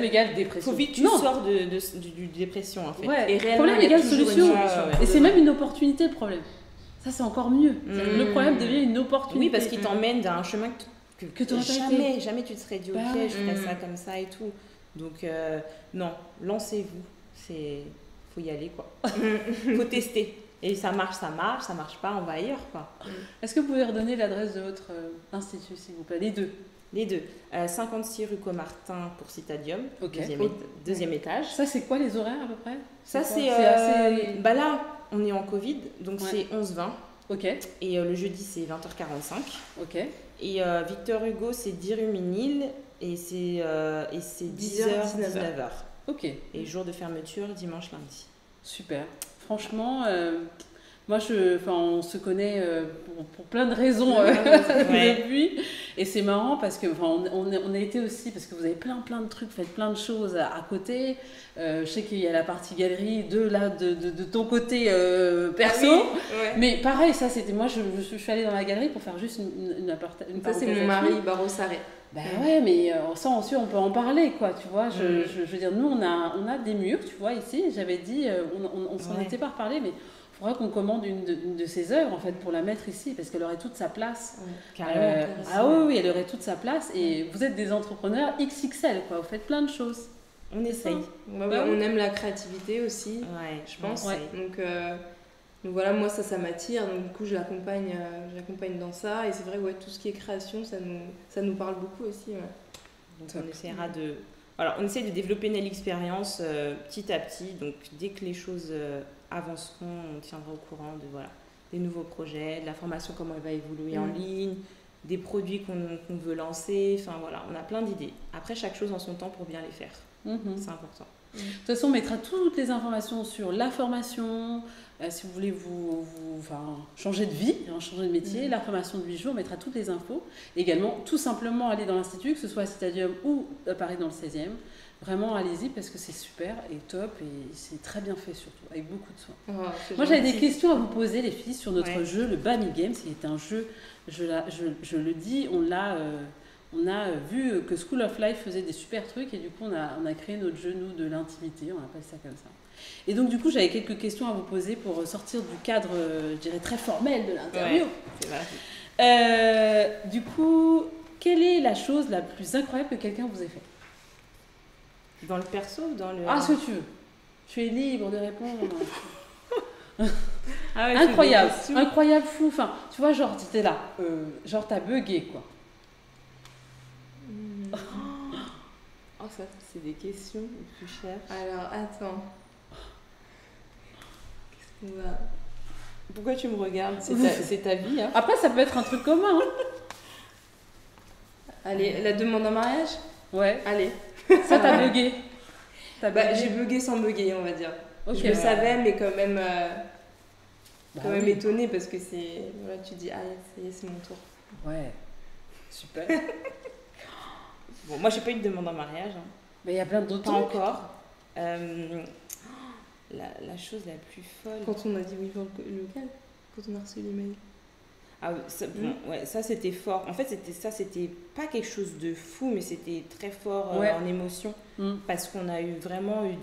égale dépression. Faut vite que tu sors du dépression en fait. Ouais, et problème égale solution. Et c'est même une opportunité le problème. Ça c'est encore mieux. Le problème devient une opportunité. Oui, parce qu'il t'emmène dans un chemin que tu jamais tu te serais dit ok, je ferais ça comme ça et tout. Donc non, lancez-vous. Faut y aller quoi. Faut tester. Et ça marche pas, on va ailleurs quoi. Est-ce que vous pouvez redonner l'adresse de votre institut s'il vous plaît? Les deux. 56 rue Comartin pour Citadium, deuxième étage. Ça c'est quoi les horaires à peu près? Ça c'est assez... Bah là on est en Covid, donc c'est 11-20. Ok. Et le jeudi c'est 20h45. Ok. Et Victor Hugo c'est 10 rue Ménil et c'est 10h-19h. Ok. Et jour de fermeture dimanche lundi. Super. Franchement, moi, on se connaît pour plein de raisons depuis. Et c'est marrant parce que on a été aussi, parce que vous avez plein de trucs, vous faites plein de choses à côté. Je sais qu'il y a la partie galerie de ton côté perso. Mais pareil, ça c'était moi, je suis allée dans la galerie pour faire juste une ça c'est mon mari, Barreau Sarré. Ouais, mais ça aussi on peut en parler quoi, tu vois. Je veux dire, nous on a des murs, tu vois, ici. J'avais dit, on s'en était pas reparlé, mais il faudrait qu'on commande une de ses œuvres en fait pour la mettre ici parce qu'elle aurait toute sa place. Oui, elle aurait toute sa place. Et vous êtes des entrepreneurs XXL quoi, vous faites plein de choses. On essaye. On aime la créativité aussi, je pense. Donc voilà, moi ça m'attire, donc du coup je l'accompagne dans ça et c'est vrai tout ce qui est création ça nous parle beaucoup aussi. Donc on essaiera on essaie de développer une expérience petit à petit, donc dès que les choses avanceront, on tiendra au courant des nouveaux projets, de la formation, comment elle va évoluer en ligne, des produits qu'on veut lancer, on a plein d'idées. Après chaque chose en son temps pour bien les faire, c'est important. De toute façon, on mettra toutes les informations sur la formation, si vous voulez changer de vie, changer de métier, la formation de 8 jours, on mettra toutes les infos. Également, tout simplement aller dans l'Institut, que ce soit à Citadium ou à Paris dans le 16e. Vraiment, allez-y parce que c'est super et top et c'est très bien fait surtout, avec beaucoup de soin. Moi, j'avais des questions à vous poser, les filles, sur notre jeu, le Bami Games, qui est un jeu, je le dis, on a vu que School of Life faisait des super trucs et du coup on a créé notre jeu nous de l'intimité, on appelle ça comme ça. Et donc du coup j'avais quelques questions à vous poser pour sortir du cadre, je dirais très formel de l'interview. Du coup, quelle est la chose la plus incroyable que quelqu'un vous ait fait? Dans le perso ou dans le... Ah, ce que tu veux. Tu es libre de répondre. Incroyable, fou. Enfin, tu vois, genre, t'étais là. Genre, t'as bugué, quoi. Oh, ça, c'est des questions que tu cherches. Alors, attends. Qu'est-ce qu'on va... Pourquoi tu me regardes? C'est ta vie, hein. Après, ça peut être un truc commun, hein. Allez, la demande en mariage? Ouais. Allez. Ça, t'as bugué. J'ai bugué sans bugger, on va dire. Je le savais, mais quand même... même étonnée parce que c'est... Voilà, tu dis, ah, ça y est, c'est mon tour. Ouais. Super. Bon, moi, j'ai pas eu de demande en mariage. Hein. Mais il y a plein d'autres trucs. Pas encore. La chose la plus folle... Quand on a dit oui pour le local, quand on a reçu l'email. Ah ça c'était fort. En fait, c'était pas quelque chose de fou, mais c'était très fort en émotion. Parce qu'on a vraiment eu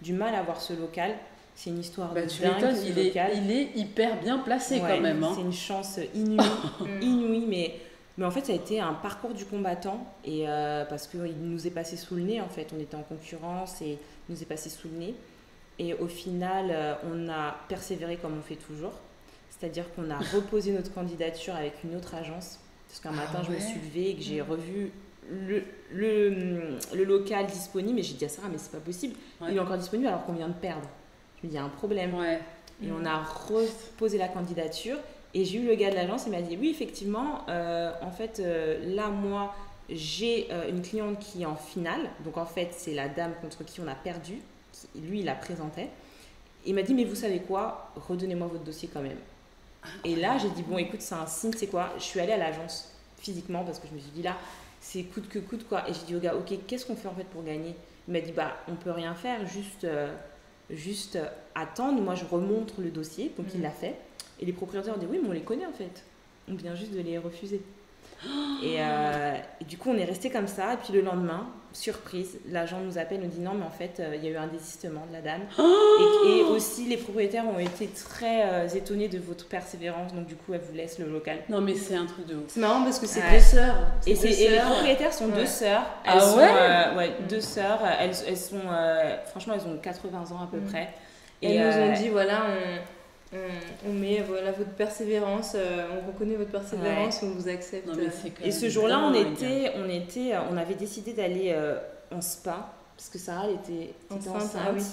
du mal à voir ce local. C'est une histoire de dingue, ce local. Il est hyper bien placé quand même. Hein. C'est une chance inouïe, mais en fait, ça a été un parcours du combattant. Et parce qu'il nous est passé sous le nez, en fait. On était en concurrence et il nous est passé sous le nez. Et au final, on a persévéré comme on fait toujours. C'est-à-dire qu'on a reposé notre candidature avec une autre agence. Parce qu'un matin, je me suis levée et que j'ai revu le local disponible. Et j'ai dit à Sarah, mais c'est pas possible. Il est encore disponible alors qu'on vient de perdre. Je me dis, il y a un problème. Et on a reposé la candidature. Et j'ai eu le gars de l'agence, il m'a dit, oui, effectivement, en fait, là, moi, j'ai une cliente qui est en finale. Donc, en fait, c'est la dame contre qui on a perdu. Lui, il la présentait. Il m'a dit, mais vous savez quoi, redonnez-moi votre dossier quand même. Et là, j'ai dit, bon, écoute, c'est un signe, c'est quoi? Je suis allée à l'agence physiquement parce que je me suis dit, là, c'est coûte que coûte, quoi. Et j'ai dit au gars, ok, qu'est-ce qu'on fait en fait pour gagner? Il m'a dit, bah, on peut rien faire, juste attendre. Moi, je remonte le dossier, donc il l'a fait. Et les propriétaires ont dit, oui, mais on les connaît en fait. On vient juste de les refuser. Et du coup, on est resté comme ça. Et puis le lendemain, surprise, l'agent nous appelle, nous dit non, mais en fait, il y a eu un désistement de la dame. Et aussi, les propriétaires ont été très étonnés de votre persévérance. Donc, du coup, elles vous laissent le local. Non, mais c'est un truc de ouf. C'est marrant parce que c'est deux sœurs. Et les propriétaires sont deux sœurs. Elles sont, deux sœurs. Elles sont, franchement, elles ont 80 ans à peu près. Et elles nous ont dit voilà, on met voilà, votre persévérance, on reconnaît votre persévérance, on vous accepte. Non, et ce jour-là, on avait décidé d'aller en spa parce que Sarah elle était enceinte. Ah oui.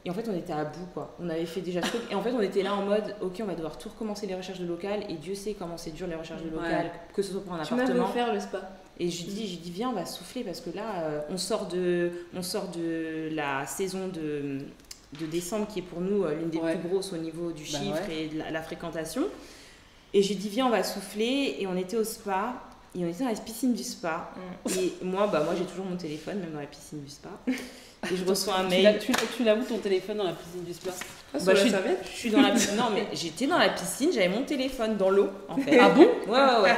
Et en fait, on était à bout, quoi. On avait fait déjà ce truc. Et en fait, on était là en mode ok, on va devoir tout recommencer les recherches de local. Et Dieu sait comment c'est dur les recherches de local, que ce soit pour un appartement. Tu m'as fait faire le spa. Et je lui dis viens, on va souffler parce que là, on sort de la saison de décembre qui est pour nous l'une des plus grosses au niveau du chiffre et de la fréquentation. Et j'ai dit viens, on va souffler. Et on était au spa et on était dans la piscine du spa. Et moi j'ai toujours mon téléphone même dans la piscine du spa. Et je reçois un mail. Tu l'as où ton téléphone dans la piscine du spa? Je suis dans la piscine. Non mais j'étais dans la piscine, j'avais mon téléphone dans l'eau en fait. Ah bon? Ouais.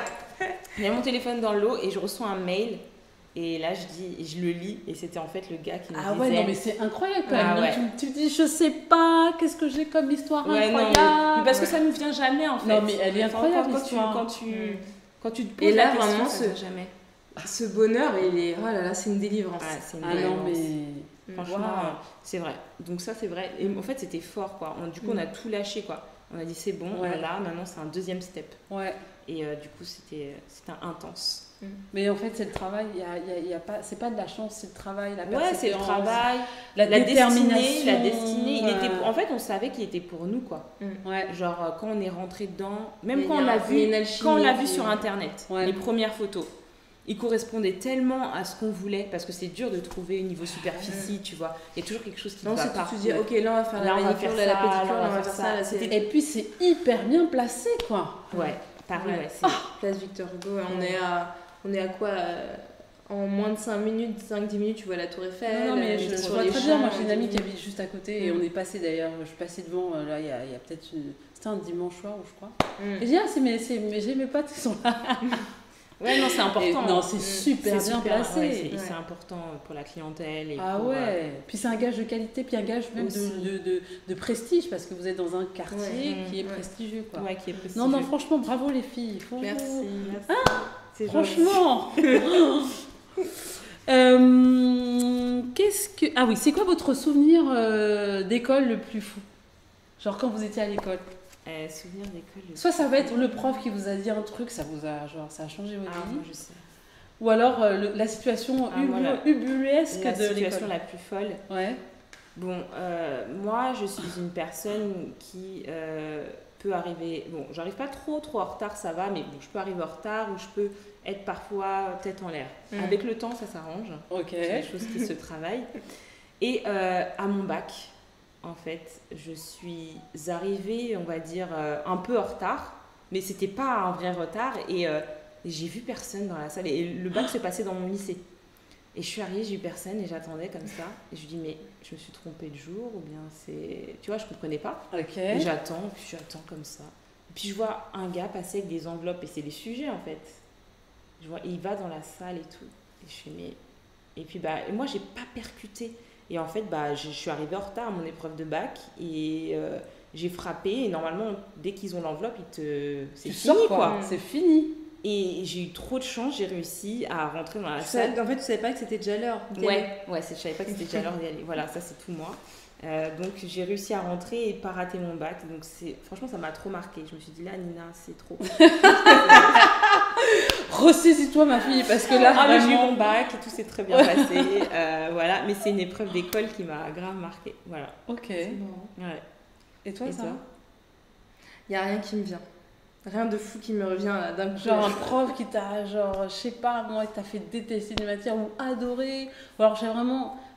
J'avais mon téléphone dans l'eau et je reçois un mail. Et là, je le lis et c'était en fait le gars qui me disait... Ah ouais, non mais c'est incroyable quand même. Tu me dis, je sais pas, qu'est-ce que j'ai comme histoire incroyable. Non, mais parce que ça ne nous vient jamais en fait. Non mais elle est incroyable quand tu te poses la question, ça ne vient jamais. Ce bonheur, oh là là, c'est une délivrance. C'est une délivrance. Non mais... Franchement, c'est vrai. Donc ça, c'est vrai. Et en fait, c'était fort quoi. Du coup, on a tout lâché quoi. On a dit c'est bon, là, maintenant c'est un deuxième step. Ouais. Et du coup, c'était intense. Mais en fait, c'est le travail, y a pas, c'est pas de la chance, c'est le travail, la persévérance. Ouais, c'est le travail, la détermination. La destinée. En fait, on savait qu'il était pour nous, quoi. Ouais. Genre, quand on est rentré dedans, même quand on l'a vu sur Internet, les premières photos, il correspondait tellement à ce qu'on voulait, parce que c'est dur de trouver au niveau superficie, tu vois. Il y a toujours quelque chose qui ne va pas. Tu dis, ok, là, on va faire la manicure, la pédicure, là, on va faire ça. Et puis, c'est hyper bien placé, quoi. Ouais. Paris, c'est Place Victor Hugo. On est à quoi en moins de 5 minutes, 5-10 minutes, tu vois la Tour Eiffel. Non, mais je vois très bien. Moi, j'ai une amie qui habite juste à côté et on est passé d'ailleurs. Je suis passée devant, là, il y a peut-être c'était un dimanche soir, je crois. Et j'ai dit, j'ai mes potes qui sont là. Ouais, non, c'est important. Non, c'est super bien placé. Et c'est important pour la clientèle. Puis c'est un gage de qualité, puis un gage même de prestige, parce que vous êtes dans un quartier qui est prestigieux, quoi. Ouais, qui est prestigieux. Non, franchement, bravo les filles. Merci. Franchement. Ah oui, c'est quoi votre souvenir d'école le plus fou? Genre quand vous étiez à l'école? Souvenir d'école. Soit ça va être le prof qui vous a dit un truc, ça a changé votre vie. Moi, je sais. Ou alors la situation ubuesque de l'école. La situation la plus folle. Ouais. Bon, moi, je suis une personne qui peut arriver... Bon, j'arrive pas trop en retard, ça va, mais bon, je peux arriver en retard ou je peux être parfois tête en l'air. Avec le temps, ça s'arrange. Ok. C'est des choses qui se travaillent. Et à mon bac, en fait, je suis arrivée, on va dire, un peu en retard, mais c'était pas un vrai retard. Et j'ai vu personne dans la salle. Et le bac se passait dans mon lycée. Et je suis arrivée, j'ai eu personne et j'attendais comme ça. Et je me dis, mais je me suis trompée de jour ou bien c'est... Tu vois, je comprenais pas. Ok. Et j'attends, puis j'attends comme ça. Et puis je vois un gars passer avec des enveloppes et c'est les sujets en fait. Je vois, il va dans la salle et tout. Et je fais, mais... Et puis moi, j'ai pas percuté. Et en fait, je suis arrivée en retard à mon épreuve de bac et j'ai frappé. Et normalement, dès qu'ils ont l'enveloppe, c'est fini, quoi. C'est fini. Et j'ai eu trop de chance, j'ai réussi à rentrer dans la salle. En fait, tu savais pas que c'était déjà l'heure d'y aller. Ouais, je savais pas que c'était déjà l'heure d'y aller. Voilà, ça c'est tout moi. Donc j'ai réussi à rentrer et pas rater mon bac. Donc franchement, ça m'a trop marqué. Je me suis dit là, Nina, c'est trop. Ressaisis-toi, ma fille, parce que là, vraiment... j'ai eu mon bac et tout s'est très bien passé. Voilà, mais c'est une épreuve d'école qui m'a grave marqué. Voilà. Ok. Ouais. Et toi, ça? Il y a rien qui me vient. Rien de fou qui me revient là d'un coup. Genre un prof qui t'a, genre, je sais pas, moi, qui t'a fait détester une matière ou adorer. Ou alors,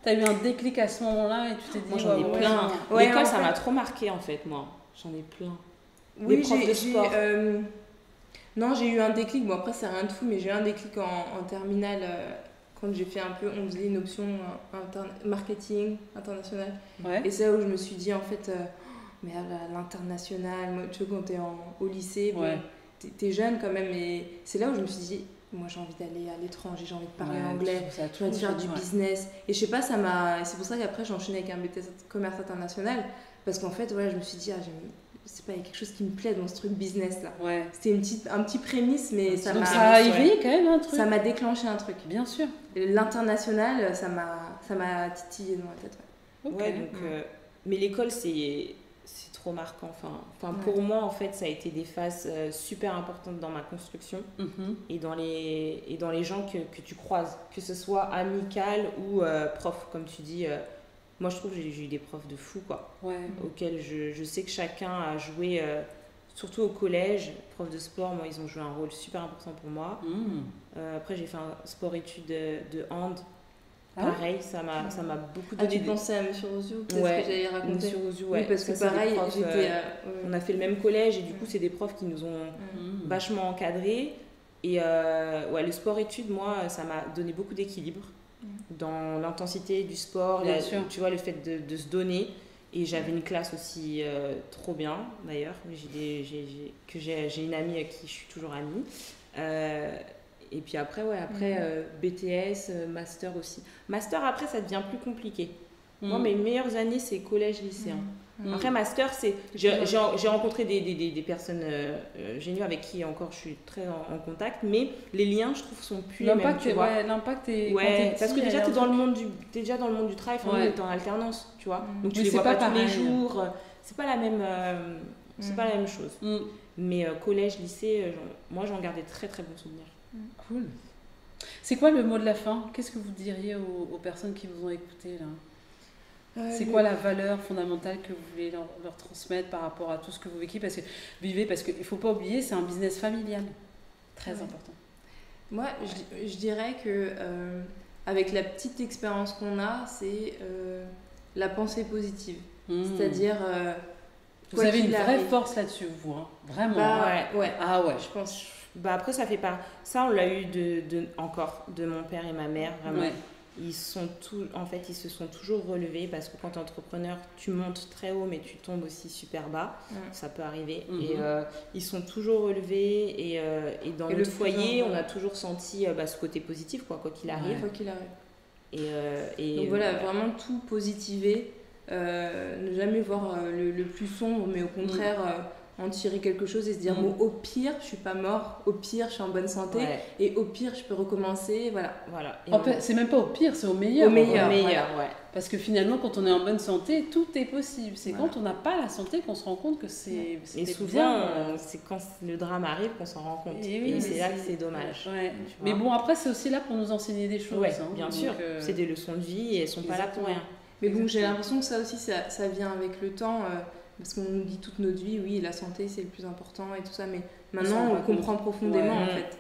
t'as eu un déclic à ce moment-là et tu t'es dit, moi j'en ai ouais, plein. Ouais, L'école, en ça fait- m'a trop marqué en fait, moi. J'en ai plein. Oui, Les profs de sport. Non, j'ai eu un déclic. Bon, après, c'est rien de fou, mais j'ai eu un déclic en terminale quand j'ai fait un peu. On faisait une option marketing international. Ouais. Et c'est là où je me suis dit, en fait, mais à l'international, moi, tu vois, quand t'es au lycée, bon, Ouais. t'es jeune quand même. Et c'est là où je me suis dit, moi, j'ai envie d'aller à l'étranger, j'ai envie de parler Ouais, anglais. tu trouves ça Tu vas te faire du ouais. business. Et je sais pas, ça m'a. C'est pour ça qu'après, j'ai enchaîné avec un BTS commerce international. Parce qu'en fait, ouais, je me suis dit, c'est pas, il y a quelque chose qui me plaît dans ce truc business là. Ouais. C'était un petit prémisse, mais ça Donc m'a. ça a éveillé quand même un truc. Ça m'a déclenché un truc. Bien sûr. Et l'international, ça m'a titillé dans la tête. Ouais. Ok. Ouais, donc, mais l'école, c'est trop marquant. Enfin, pour moi, en fait, ça a été des phases super importantes dans ma construction Mhm. et dans les gens que tu croises, que ce soit amical ou prof, comme tu dis. Moi, je trouve que j'ai eu des profs de fou, quoi, Ouais. auxquels je sais que chacun a joué, surtout au collège. Profs de sport, moi, ils ont joué un rôle super important pour moi. Après, j'ai fait un sport-études de hand. Ah ouais Pareil, ça m'a beaucoup Ah, donné tu pensais à Monsieur Rosio, peut-être Ouais, ce que j'allais raconter. Monsieur Ozu, ouais. Oui, parce que Ça, c'est des pareil, profs, j'étais. on a fait le même collège et du coup, c'est des profs qui nous ont vachement encadrés. Et ouais, le sport-études, moi, ça m'a donné beaucoup d'équilibre dans l'intensité du sport, Bien sûr. tu vois, le fait de se donner. Et j'avais une classe aussi trop bien, d'ailleurs. J'ai une amie avec qui je suis toujours amie. Et puis après, BTS, master aussi. Master, après, ça devient plus compliqué. Moi, mes meilleures années, c'est collège-lycée. Après, master, j'ai rencontré des personnes géniales avec qui encore je suis très en contact, mais les liens, je trouve, sont plus les mêmes. Tu vois. Ouais, l'impact est. Ouais, parce que déjà, t'es déjà dans le monde du travail, Ouais. t'es en alternance, tu vois. Donc, tu Mais les c'est vois pas tous les pareil. jours. C'est pas la même, c'est pas la même chose. Mais collège, lycée, moi, j'en gardais très, très bons souvenirs. Cool. C'est quoi le mot de la fin? Qu'est-ce que vous diriez aux personnes qui vous ont écouté là? C'est quoi la valeur fondamentale que vous voulez leur transmettre par rapport à tout ce que vous vivez? Parce qu'il ne faut pas oublier, c'est un business familial. Très important. Moi, je dirais que avec la petite expérience qu'on a, c'est la pensée positive. C'est-à-dire. Vous avez une vraie force là-dessus, vous, hein. Vraiment. Ouais. Ah ouais. Je pense. Bah après, ça fait pas. Ça, on l'a eu encore de mon père et ma mère, vraiment. Ouais. Ils se sont toujours relevés parce que quand tu es entrepreneur, tu montes très haut mais tu tombes aussi super bas. Ça peut arriver. Et ils sont toujours relevés et dans Et notre le foyer, plus on a toujours senti ce côté positif, quoi qu'il arrive. Quoi qu'il arrive. Et donc voilà, vraiment tout positiver. Ne jamais voir le plus sombre, mais au contraire en tirer quelque chose et se dire bon, au pire je suis pas mort, au pire je suis en bonne santé et au pire je peux recommencer, voilà. En fait, c'est même pas au pire, c'est au meilleur. Au meilleur, ouais. Parce que finalement, quand on est en bonne santé, tout est possible. C'est quand on n'a pas la santé qu'on se rend compte que c'est et souvent, c'est quand le drame arrive qu'on s'en rend compte. Et c'est là que c'est dommage. Ouais. Mais bon, après, c'est aussi là pour nous enseigner des choses. Ouais, hein. bien sûr. C'est des leçons de vie et elles sont pas là pour rien. Mais bon, j'ai l'impression que ça aussi, ça vient avec le temps. Parce qu'on nous dit toute notre vie, oui, la santé c'est le plus important et tout ça, mais maintenant on comprend profondément en fait.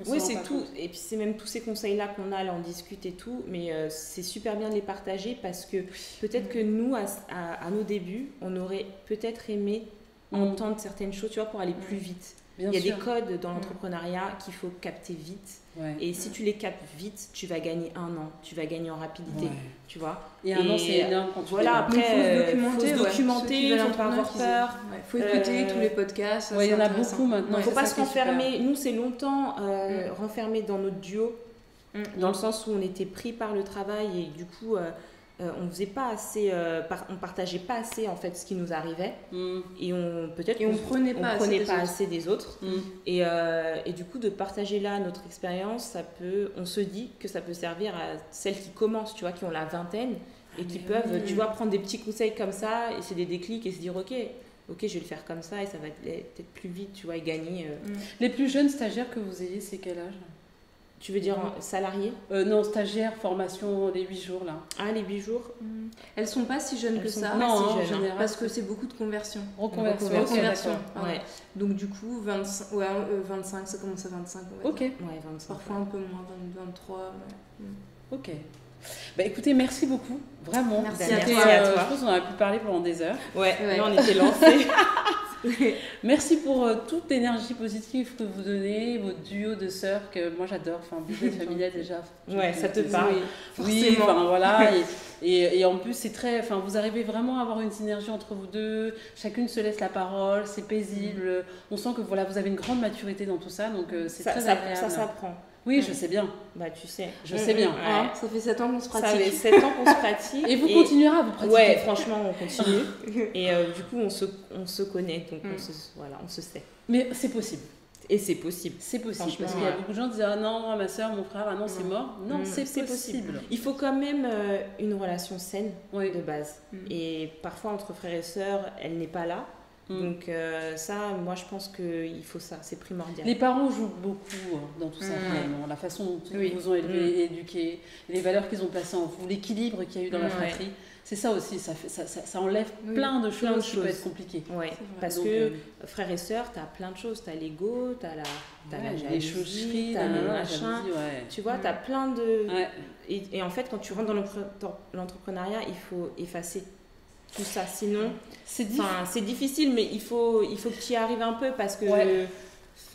Oui, c'est tout. Et puis c'est même tous ces conseils-là qu'on a, là on discute et tout, mais c'est super bien de les partager parce que peut-être que nous, à nos débuts, on aurait peut-être aimé entendre certaines choses, tu vois, pour aller plus vite. Il y a des codes dans l'entrepreneuriat qu'il faut capter vite. Et si tu les captes vite, tu vas gagner 1 an, tu vas gagner en rapidité, tu vois. Et 1 an, c'est énorme quand tu après, il faut se documenter, il ne faut pas avoir peur. Il faut écouter tous les podcasts. Il y en a beaucoup maintenant. Il ne faut pas se renfermer. Nous, c'est longtemps renfermé dans notre duo, dans le sens où on était pris par le travail et du coup... on faisait pas assez, on partageait pas assez en fait ce qui nous arrivait et on prenait pas assez des autres et du coup de partager là notre expérience, on se dit que ça peut servir à celles qui commencent, tu vois, qui ont la vingtaine et qui peuvent, tu vois, prendre des petits conseils comme ça et c'est des déclics et se dire ok je vais le faire comme ça et ça va peut-être plus vite, tu vois, et gagner. Les plus jeunes stagiaires que vous ayez, c'est quel âge? Tu veux dire salarié? Non, stagiaire, formation, les 8 jours là. Ah, les 8 jours. Elles sont pas si jeunes que ça. Non, si en jeunes, général. Parce que c'est beaucoup de conversions. Reconversion. Reconversion. Ok, pardon. Ouais. Donc du coup, 25, ça commence à 25. on va ok. dire. Ouais, 25. Parfois un peu moins, 23. Ouais. Ok. Bah écoutez, merci beaucoup, vraiment. Merci à C'était, toi. je pense qu'on aurait pu parler pendant des heures. Ouais, Ouais. là on était lancés. Merci pour toute l'énergie positive que vous donnez, votre duo de sœurs que moi j'adore. Enfin, business familial déjà. Ouais, ça te parle. Oui, forcément. enfin voilà. Et en plus, c'est très. Enfin, vous arrivez vraiment à avoir une synergie entre vous deux. Chacune se laisse la parole, c'est paisible. On sent que voilà, vous avez une grande maturité dans tout ça, donc c'est très agréable. Ça s'apprend. Oui, je sais bien. Bah, tu sais. Je sais bien. Ouais. Hein, ça fait 7 ans qu'on se Ça pratique. fait 7 ans qu'on se pratique. Et vous continuerez à vous pratiquer. Ouais, franchement, on continue. Et du coup, on se connaît, donc on se sait. Mais c'est possible. Et c'est possible. C'est possible. Franchement, Parce qu'il y a ouais. beaucoup de gens qui disent ah non, ma soeur, mon frère, ah non, c'est mort. Non, c'est possible. Il faut quand même une relation saine Oui. de base. Et parfois, entre frères et sœurs, elle n'est pas là. Donc ça, moi, je pense qu'il faut ça. C'est primordial. Les parents jouent beaucoup dans tout ça, finalement. La façon dont ils vous ont élevé et éduqué, les valeurs qu'ils ont placées en vous, l'équilibre qu'il y a eu dans la fratrie. C'est ça aussi, ça enlève plein de choses qui peuvent être compliquées. Ouais, parce Donc, que frères et sœurs, t'as plein de choses. T'as l'ego, t'as la les jalousie, chaucheries, t'as le machin. ouais. Tu vois, t'as plein de... Ouais. Et en fait, quand tu rentres dans l'entrepreneuriat, il faut effacer tout ça. Sinon, c'est difficile, mais il faut que tu y arrives un peu parce que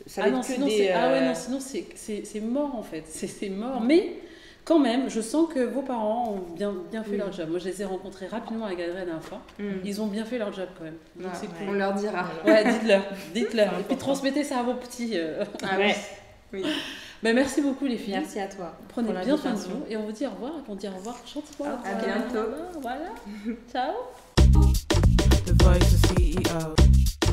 ça va être que sinon des... sinon c'est mort en fait. C'est mort. Mais quand même, je sens que vos parents ont bien fait leur job. Moi, je les ai rencontrés rapidement à la galerie la dernière fois. Ils ont bien fait leur job quand même. Donc c'est cool. On leur dira. Ouais, dites-leur. Et puis transmettez ça à vos petits. Ah oui. Ben, merci beaucoup les filles. Merci à toi. Prenez bien soin de vous et on vous dit au revoir. On dit au revoir gentiment. À bientôt. Voilà. Ciao. The Voice of CEO.